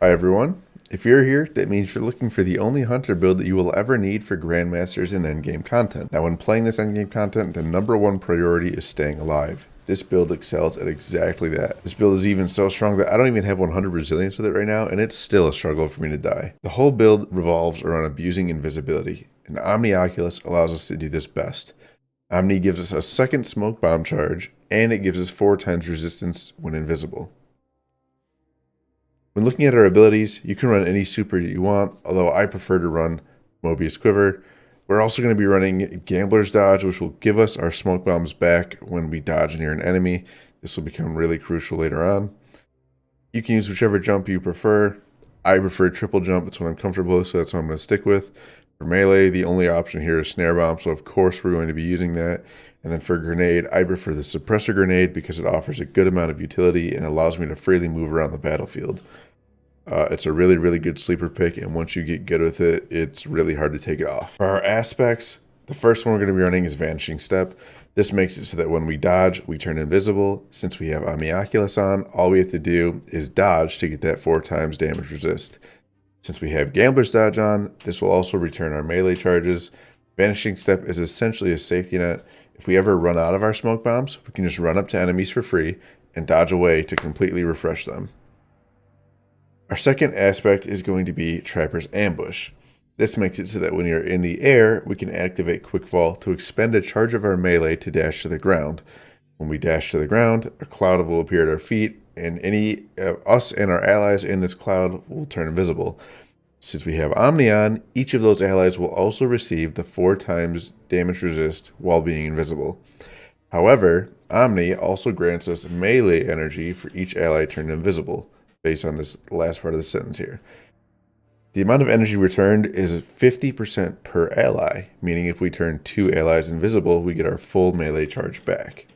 Hi everyone. If you're here, that means you're looking for the only hunter build that you will ever need for Grandmasters and endgame content. Now when playing this endgame content, the number one priority is staying alive. This build excels at exactly that. This build is even so strong that I don't even have 100 resilience with it right now, and it's still a struggle for me to die. The whole build revolves around abusing invisibility, and Omni Oculus allows us to do this best. Omni gives us a second smoke bomb charge, and it gives us 4 times resistance when invisible. When looking at our abilities, you can run any super you want, although I prefer to run Mobius Quiver. We're also going to be running Gambler's Dodge, which will give us our smoke bombs back when we dodge near an enemy. This will become really crucial later on. You can use whichever jump you prefer. I prefer triple jump, it's what I'm comfortable with, so that's what I'm going to stick with. For melee, the only option here is Snare Bomb, so of course we're going to be using that. And then for grenade, I prefer the Suppressor Grenade because it offers a good amount of utility and allows me to freely move around the battlefield. It's a really, really good sleeper pick, and once you get good with it, it's really hard to take it off. For our aspects, the first one we're going to be running is Vanishing Step. This makes it so that when we dodge, we turn invisible. Since we have Omni Oculus on, all we have to do is dodge to get that 4 times damage resist. Since we have Gambler's Dodge on, this will also return our melee charges. Vanishing Step is essentially a safety net. If we ever run out of our smoke bombs, we can just run up to enemies for free and dodge away to completely refresh them. Our second aspect is going to be Trapper's Ambush. This makes it so that when you're in the air, we can activate Quickfall to expend a charge of our melee to dash to the ground. When we dash to the ground, a cloud will appear at our feet, and any of us and our allies in this cloud will turn invisible. Since we have Omni on, each of those allies will also receive the 4 times damage resist while being invisible. However, Omni also grants us melee energy for each ally turned invisible, based on this last part of the sentence here. The amount of energy returned is 50% per ally, meaning if we turn 2 allies invisible, we get our full melee charge back.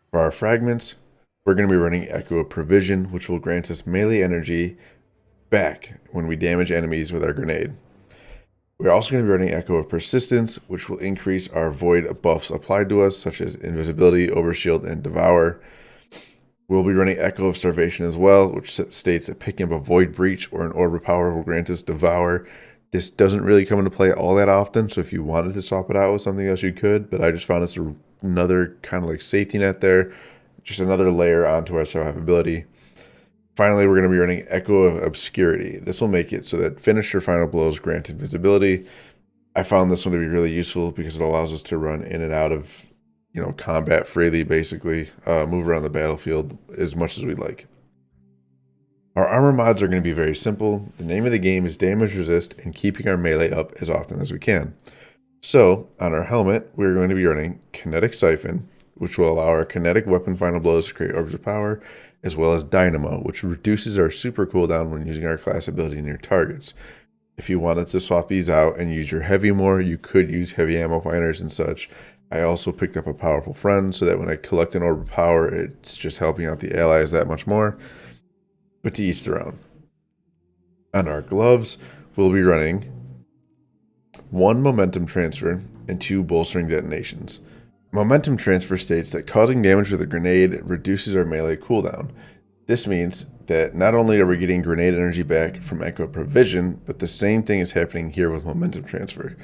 For our fragments, we're going to be running Echo of Provision, which will grant us melee energy back when we damage enemies with our grenade. We're also going to be running Echo of Persistence, which will increase our void buffs applied to us, such as Invisibility, Overshield, and Devour. We'll be running Echo of Starvation as well, which states that picking up a Void Breach or an Orb of Power will grant us Devour. This doesn't really come into play all that often, so if you wanted to swap it out with something else, you could, but I just found this another kind of like safety net there, just another layer onto our survivability. Finally, we're going to be running Echo of Obscurity. This will make it so that finisher final blows grant invisibility. I found this one to be really useful because it allows us to run in and out of combat freely, basically, move around the battlefield as much as we'd like. Our armor mods are going to be very simple. The name of the game is damage resist and keeping our melee up as often as we can. So, on our helmet, we're going to be running Kinetic Siphon, which will allow our kinetic weapon final blows to create orbs of power, as well as Dynamo, which reduces our super cooldown when using our class ability near targets. If you wanted to swap these out and use your heavy more, you could use heavy ammo finders and such. I also picked up a Powerful Friend so that when I collect an Orb of Power, it's just helping out the allies that much more. But to each their own. On our gloves, we'll be running 1 Momentum Transfer and 2 Bolstering Detonations. Momentum Transfer states that causing damage with a grenade reduces our melee cooldown. This means that not only are we getting grenade energy back from Echo Provision, but the same thing is happening here with Momentum Transfer.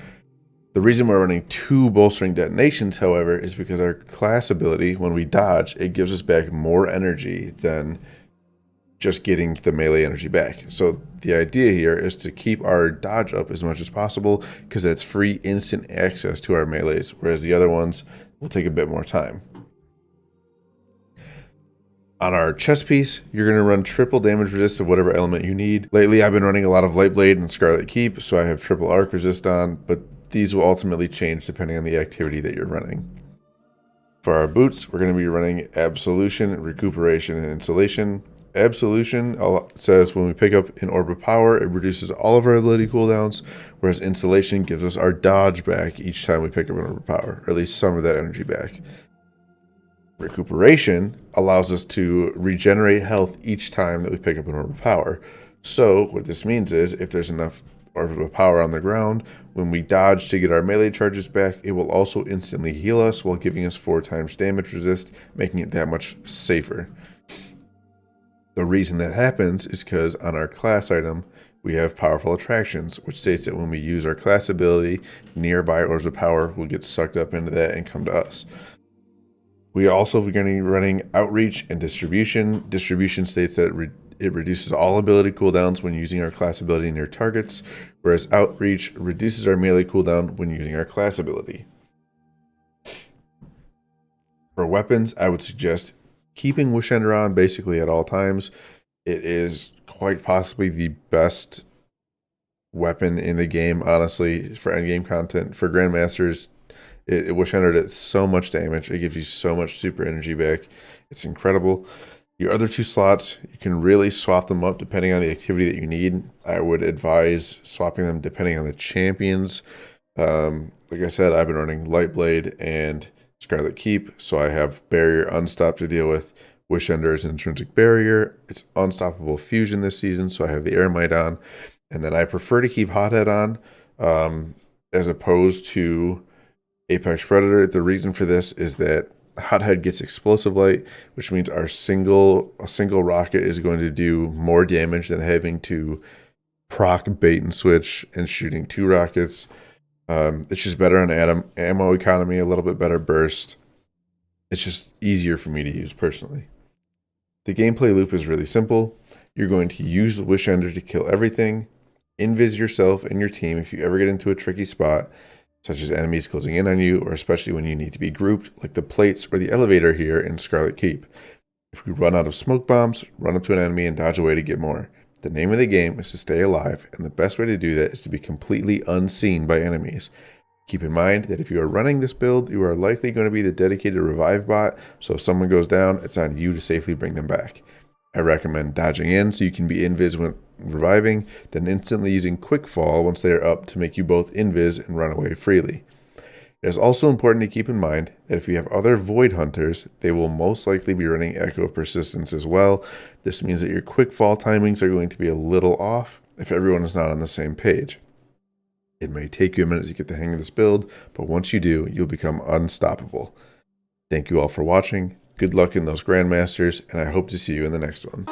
The reason we're running 2 Bolstering Detonations, however, is because our class ability, when we dodge, it gives us back more energy than just getting the melee energy back. So the idea here is to keep our dodge up as much as possible because that's free instant access to our melees, whereas the other ones will take a bit more time. On our chest piece, you're going to run triple damage resist of whatever element you need. Lately, I've been running a lot of Light Blade and Scarlet Keep, so I have triple arc resist on, but these will ultimately change depending on the activity that you're running. For our boots, we're going to be running Absolution, Recuperation, and Insulation. Absolution says when we pick up an Orb of Power, it reduces all of our ability cooldowns, whereas Insulation gives us our dodge back each time we pick up an Orb of Power, or at least some of that energy back. Recuperation allows us to regenerate health each time that we pick up an Orb of Power. So what this means is if there's enough Orb of Power on the ground, when we dodge to get our melee charges back, it will also instantly heal us while giving us 4 times damage resist, making it that much safer. The reason that happens is because on our class item, we have powerful attractions, which states that when we use our class ability, nearby orbs of power will get sucked up into that and come to us. We are also going to be running outreach and distribution. Distribution states that it reduces all ability cooldowns when using our class ability near targets, whereas outreach reduces our melee cooldown when using our class ability. For weapons, I would suggest keeping Wish Ender on basically at all times. It is quite possibly the best weapon in the game, honestly, for endgame content. For Grandmasters, Wish Ender does so much damage. It gives you so much super energy back. It's incredible. Your other 2 slots, you can really swap them up depending on the activity that you need. I would advise swapping them depending on the champions. Like I said, I've been running Lightblade and Scarlet Keep, so I have Barrier Unstop to deal with. Wish Ender is an intrinsic barrier. It's Unstoppable Fusion this season, so I have the Airmite on. And then I prefer to keep Hothead on as opposed to Apex Predator. The reason for this is that Hothead gets explosive light, which means a single rocket is going to do more damage than having to proc bait and switch and shooting 2 rockets. It's just better on ammo economy, a little bit better burst. It's just easier for me to use personally. The gameplay loop is really simple. You're going to use the Wish Ender to kill everything, invis yourself and your team if you ever get into a tricky spot, such as enemies closing in on you, or especially when you need to be grouped, like the plates or the elevator here in Scarlet Keep. If you run out of smoke bombs, run up to an enemy and dodge away to get more. The name of the game is to stay alive, and the best way to do that is to be completely unseen by enemies. Keep in mind that if you are running this build, you are likely going to be the dedicated revive bot, so if someone goes down, it's on you to safely bring them back. I recommend dodging in so you can be invis when reviving, then instantly using quick fall once they are up to make you both invis and run away freely. It is also important to keep in mind that if you have other Void Hunters, they will most likely be running Echo of Persistence as well. This means that your quick fall timings are going to be a little off if everyone is not on the same page. It may take you a minute to get the hang of this build, but once you do, you'll become unstoppable. Thank you all for watching. Good luck in those Grandmasters, and I hope to see you in the next one.